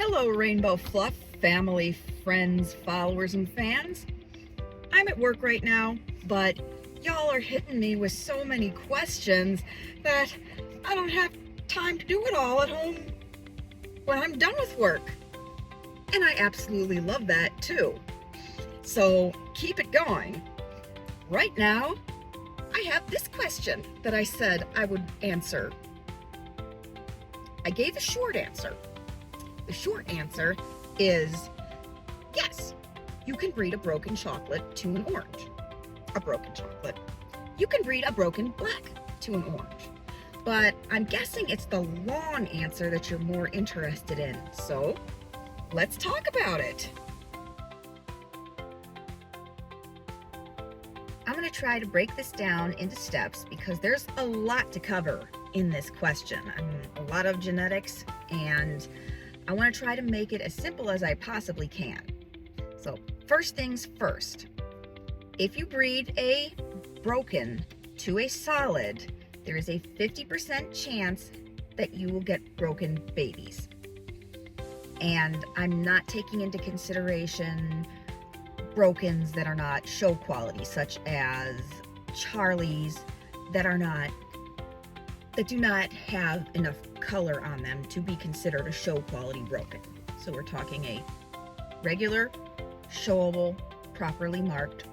Hello, Rainbow Fluff family, friends, followers, and fans. I'm at work right now, but y'all are hitting me with so many questions that I don't have time to do it all at home when I'm done with work. And I absolutely love that too. So keep it going. Right now, I have this question that I said I would answer. I gave a short answer. The short answer is yes, you can breed a broken chocolate to an orange. A broken chocolate. You can breed a broken black to an orange. But I'm guessing it's the long answer that you're more interested in. So let's talk about it. I'm going to try to break this down into steps because there's a lot to cover in this question. A lot of genetics, and I want to try to make it as simple as I possibly can. So first things first, if you breed a broken to a solid, there is a 50% chance that you will get broken babies. And I'm not taking into consideration brokens that are not show quality, such as Charlies that do not have enough color on them to be considered a show quality broken. So we're talking a regular, showable, properly marked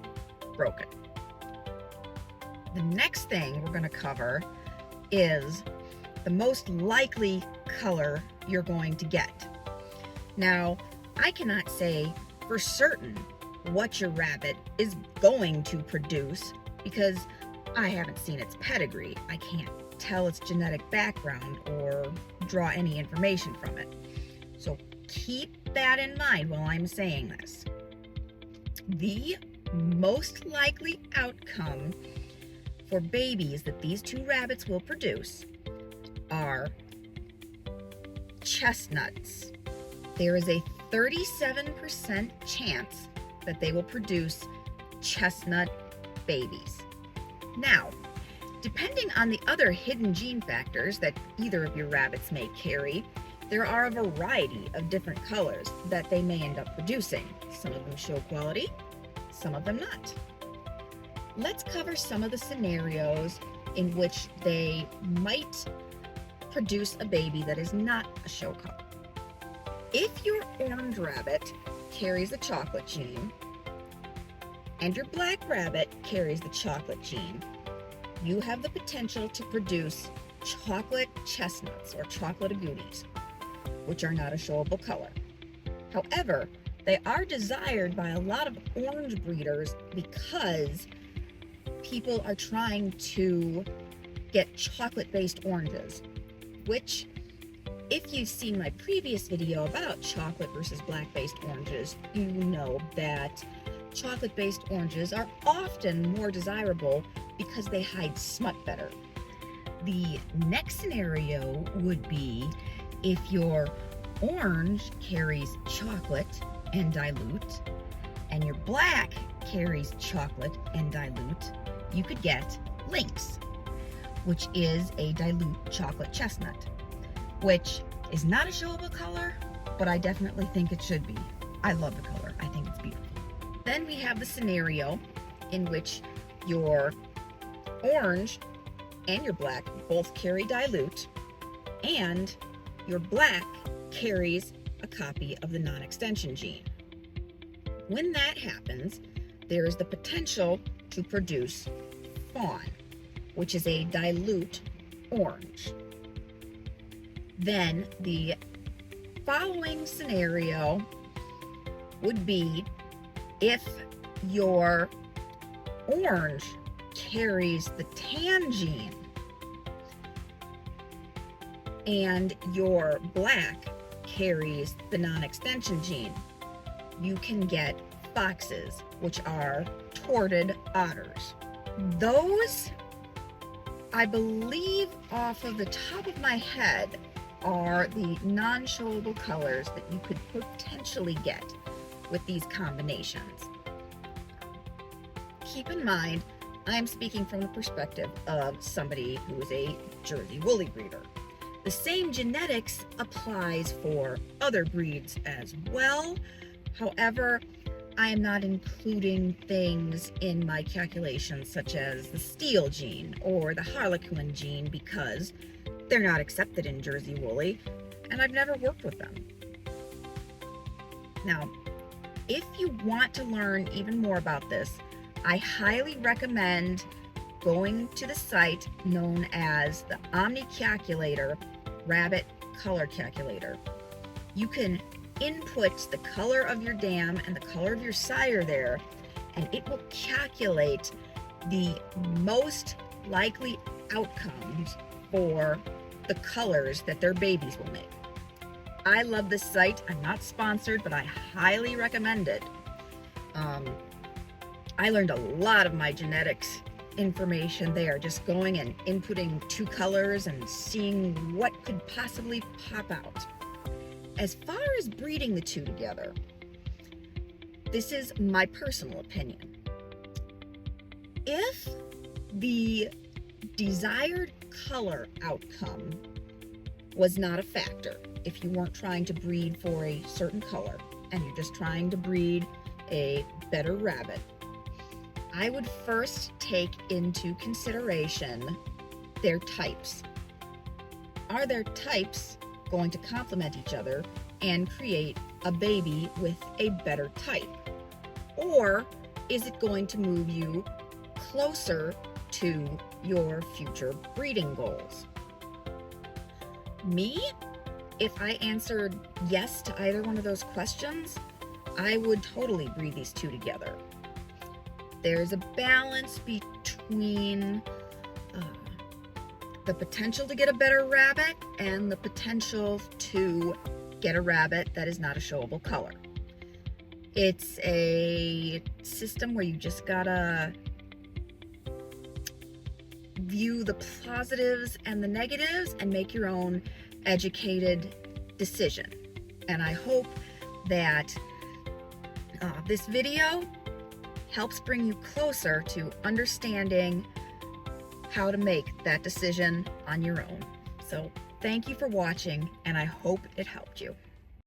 broken. The next thing we're going to cover is the most likely color you're going to get. Now, I cannot say for certain what your rabbit is going to produce because I haven't seen its pedigree. I can't tell its genetic background or draw any information from it. So keep that in mind while I'm saying this. The most likely outcome for babies that these two rabbits will produce are chestnuts. There is a 37% chance that they will produce chestnut babies. Now, depending on the other hidden gene factors that either of your rabbits may carry, there are a variety of different colors that they may end up producing. Some of them show quality, some of them not. Let's cover some of the scenarios in which they might produce a baby that is not a show color. If your orange rabbit carries the chocolate gene and your black rabbit carries the chocolate gene, you have the potential to produce chocolate chestnuts or chocolate agoutis, which are not a showable color. However, they are desired by a lot of orange breeders because people are trying to get chocolate-based oranges, which, if you've seen my previous video about chocolate versus black-based oranges, you know that chocolate-based oranges are often more desirable because they hide smut better. The next scenario would be if your orange carries chocolate and dilute, and your black carries chocolate and dilute, you could get lynx, which is a dilute chocolate chestnut, which is not a showable color, but I definitely think it should be. I love the color. I think it's beautiful. Then we have the scenario in which your orange and your black both carry dilute, and your black carries a copy of the non-extension gene. When that happens, there is the potential to produce fawn, which is a dilute orange. Then the following scenario would be if your orange carries the tan gene and your black carries the non-extension gene, you can get foxes, which are torted otters. Those, I believe off of the top of my head, are the non-showable colors that you could potentially get with these combinations. Keep in mind, I'm speaking from the perspective of somebody who is a Jersey woolly breeder. The same genetics applies for other breeds as well. However, I am not including things in my calculations such as the Steele gene or the Harlequin gene because they're not accepted in Jersey Woolly, and I've never worked with them. Now, if you want to learn even more about this, I highly recommend going to the site known as the Omni Calculator Rabbit Color Calculator. You can input the color of your dam and the color of your sire there, and it will calculate the most likely outcomes for the colors that their babies will make. I love this site. I'm not sponsored, but I highly recommend it. I learned a lot of my genetics information there, just going and inputting 2 colors and seeing what could possibly pop out. As far as breeding the 2 together, this is my personal opinion. If the desired color outcome was not a factor, if you weren't trying to breed for a certain color and you're just trying to breed a better rabbit, I would first take into consideration their types. Are their types going to complement each other and create a baby with a better type? Or is it going to move you closer to your future breeding goals? Me, if I answered yes to either one of those questions, I would totally breed these 2 together. There's a balance between the potential to get a better rabbit and the potential to get a rabbit that is not a showable color. It's a system where you just gotta view the positives and the negatives and make your own educated decision. And I hope that this video helps bring you closer to understanding how to make that decision on your own. So thank you for watching, and I hope it helped you.